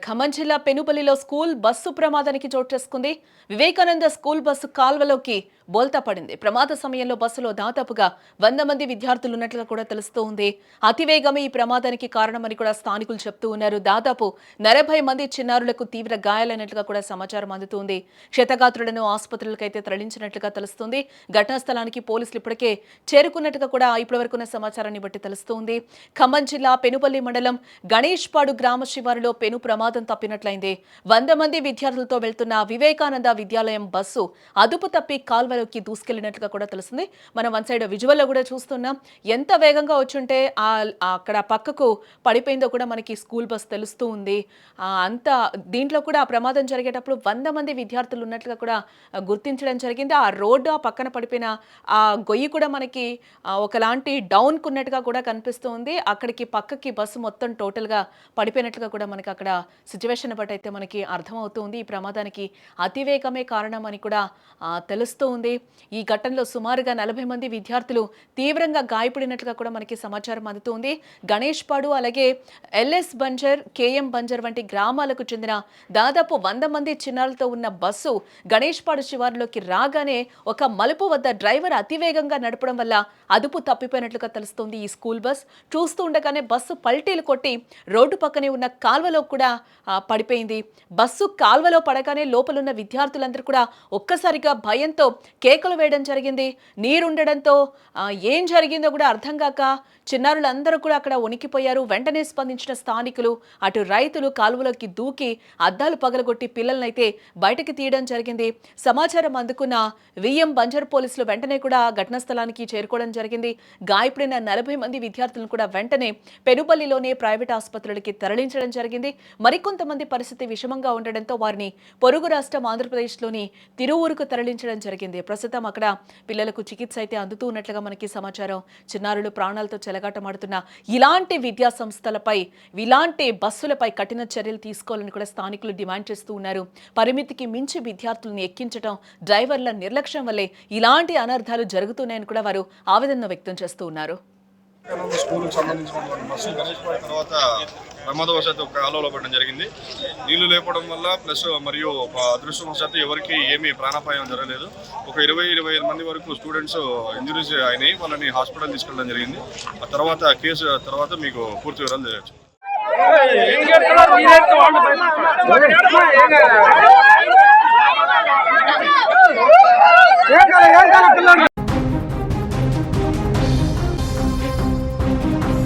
ఖమ్మం జిల్లా పెనుపల్లిలో school bus ప్రమాదానికి చోటు చేసుకుంది. వివేకానంద స్కూల్ బస్సు కాల్వలోకి బోల్తా పడింది. ప్రమాద సమయంలో బస్సులో దాదాపుగా 100 మంది విద్యార్థులు ఉన్నట్లుగా కూడా తెలుస్తూ ఉంది. అతివేగమే ఈ ప్రమాదానికి కారణమని కూడా స్థానికులు చెప్తూ ఉన్నారు. దాదాపు 40 మంది చిన్నారులకు తీవ్ర గాయాలైనట్లుగా కూడా సమాచారం అందుతుంది. క్షతగాత్రులను ఆసుపత్రులకైతే తరలించినట్లుగా తెలుస్తుంది. ఘటనా స్థలానికి పోలీసులు ఇప్పటికే చేరుకున్నట్టుగా కూడా ఇప్పటివరకున్న సమాచారాన్ని బట్టి తెలుస్తోంది. ఖమ్మం జిల్లా పెనుపల్లి మండలం గణేష్పాడు గ్రామ శివారులో పెను ప్రమాదం తప్పినట్లయింది. 100 మంది విద్యార్థులతో వెళ్తున్న వివేకానంద విద్యాలయం బస్సు అదుపు తప్పి కాల్వలోకి దూసుకెళ్లినట్లుగా కూడా తెలుస్తుంది. మనం వన్ సైడ్ విజువల్లో కూడా చూస్తున్నాం. ఎంత వేగంగా వచ్చుంటే అక్కడ పక్కకు పడిపోయిందో కూడా మనకి స్కూల్ బస్ తెలుస్తూ ఉంది. అంత దీంట్లో కూడా ఆ ప్రమాదం జరిగేటప్పుడు 100 మంది విద్యార్థులు ఉన్నట్లుగా కూడా గుర్తించడం జరిగింది. ఆ రోడ్డు ఆ పక్కన పడిపోయిన ఆ గొయ్యి కూడా మనకి ఒకలాంటి డౌన్ కున్నట్టుగా కూడా కనిపిస్తుంది. అక్కడికి పక్కకి బస్సు మొత్తం టోటల్ గా పడిపోయినట్లుగా కూడా మనకి అక్కడ సిచ్యువేషన్ బట్టి అయితే మనకి అర్థమవుతుంది. ఈ ప్రమాదానికి అతివేగమే కారణం అని కూడా తెలుస్తూ ఉంది. ఈ ఘటనలో సుమారుగా 40 మంది విద్యార్థులు తీవ్రంగా గాయపడినట్లుగా కూడా మనకి సమాచారం అందుతుంది. గణేష్పాడు అలాగే ఎల్ఎస్ బంజర్, కేఎం బంజర్ వంటి గ్రామాలకు చెందిన దాదాపు 100 మంది చిన్నారులతో ఉన్న బస్సు గణేష్పాడు శివారులోకి రాగానే ఒక మలుపు వద్ద డ్రైవర్ అతివేగంగా నడపడం వల్ల అదుపు తప్పిపోయినట్లుగా తెలుస్తోంది. ఈ స్కూల్ బస్ చూస్తూ ఉండగానే బస్సు పల్టీలు కొట్టి రోడ్డు పక్కనే ఉన్న కాల్వలో కూడా పడిపోయింది. బస్సు కాల్వలో పడగానే లోపలున్న విద్యార్థులందరూ కూడా ఒక్కసారిగా భయంతో కేకలు వేయడం జరిగింది. నీరుండడంతో ఏం జరిగిందో కూడా అర్థం కాక చిన్నారులందరూ కూడా అక్కడ వణికిపోయారు. వెంటనే స్పందించిన స్థానికులు అటు రైతులు కాలువలోకి దూకి అద్దాలు పగలగొట్టి పిల్లలనైతే బయటకు తీయడం జరిగింది. సమాచారం అందుకున్న విఎం బంజర్ పోలీసులు వెంటనే కూడా ఘటనా స్థలానికి చేరుకోవడం జరిగింది. గాయపడిన 40 మంది విద్యార్థులను కూడా వెంటనే పెనుపల్లిలోనే ప్రైవేట్ ఆసుపత్రులకి తరలించడం జరిగింది. మరికొంతమంది పరిస్థితి విషమంగా ఉండడంతో వారిని పొరుగు రాష్ట్రం ఆంధ్రప్రదేశ్లోని తిరువూరుకు తరలించడం జరిగింది. ప్రస్తుతం అక్కడ పిల్లలకు చికిత్స అయితే అందుతూ ఉన్నట్లుగా మనకి సమాచారం. చిన్నారులు ప్రాణాలతో చెలగాటమాడుతున్న ఇలాంటి విద్యా సంస్థలపై, ఇలాంటి బస్సులపై కఠిన చర్యలు తీసుకోవాలని కూడా స్థానికులు డిమాండ్ చేస్తూ ఉన్నారు. పరిమితికి మించి విద్యార్థులను ఎక్కించడం, డ్రైవర్ల నిర్లక్ష్యం వల్లే ఇలాంటి అనర్థాలు జరుగుతున్నాయని కూడా వారు ఆవేదన వ్యక్తం చేస్తూ ఉన్నారు. స్కూల్కి సంబంధించిన బస్సు గణేష్పాడు తర్వాత ప్రమాదవశాత్తు ఒక కాలువలో పడడం జరిగింది. నీళ్లు లేపడం వల్ల ప్లస్ మరియు అదృష్టవశాత్తు ఎవరికి ఏమీ ప్రాణాపాయం జరగలేదు. ఒక 20-25 మంది వరకు స్టూడెంట్స్ ఇంజురీస్ అయినాయి. వాళ్ళని హాస్పిటల్ తీసుకెళ్ళడం జరిగింది. ఆ తర్వాత కేసు తర్వాత మీకు పూర్తి వివరాలు తెలియచ్చు.